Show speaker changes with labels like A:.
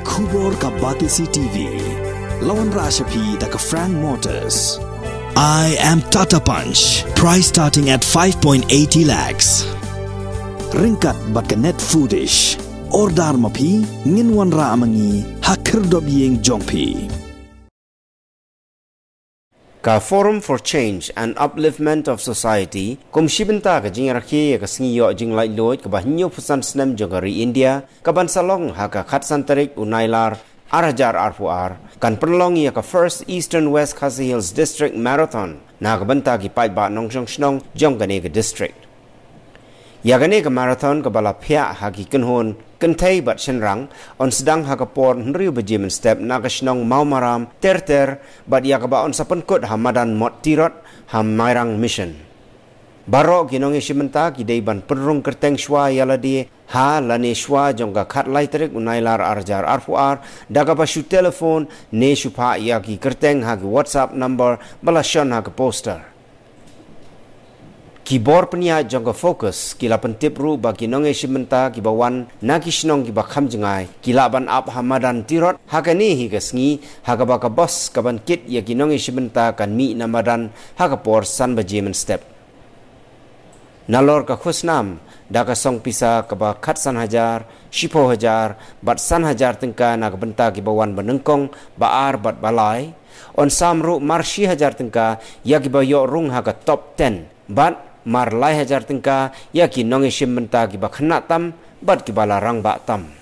A: Khubor ka Batisi TV. Lawan Rashapi da ka Frank Motors. I am Tata Punch. Price starting at 5.80 lakhs. Ringkat bat ka net foodish. Ordar mapi nginwan ra amangi hakir dobyeng jongpi.
B: Ka Forum for Change and Upliftment of Society, kum shibenta ka jing rakhi ka singiyo jing lai loy ka bahinyo pusan snem jogari India, ka bansalong ha ka khatsan tarik unailar Hajar arpuar, kan perlong ya ka First Eastern West Khasi Hills District Marathon, na ka banta ki pai ba nong shnong jong gane ka district. Ya gane ka marathon ka bala phya ha ki kunhon kentai bat shenrang on sedang ha ka por nriu bejim step na ka shnong maumaram ter bat ya ka ba on sapen kot hamadan mot tirot ham mairang mission. Barok ginong ishimenta ki dei ban perrung kerteng shwa yala di ha lane shwa jong ka khat lai terik unailar Hajar arfuar daga ba shu telefon ne shupha ya ki kerteng ha ki WhatsApp number bala shon ha ka poster. Ki bor penia jong ka fokus ki la pentip ru ba ginong ishimenta ki bawan na ki shnong ki ba kham jingai ki la ban ap hamadan tirot ha ka ni hi ka sngi ha ka ba ka boss ka ban kit ya ginong ishimenta kan mi namadan ha ka por san ba jemen step. Nalor ka khusnam da ka song pisa ka ba khat san hajar shipo hajar bat san hajar tengka na ka benta ki bawan banengkong baar bat balai on samru marshi hajar tengka ya ki ba yo rung ha ka top 10 bat mar lai hajar tengka ya ki nongi shim benta ki ba khna tam bat ki bala rang ba tam.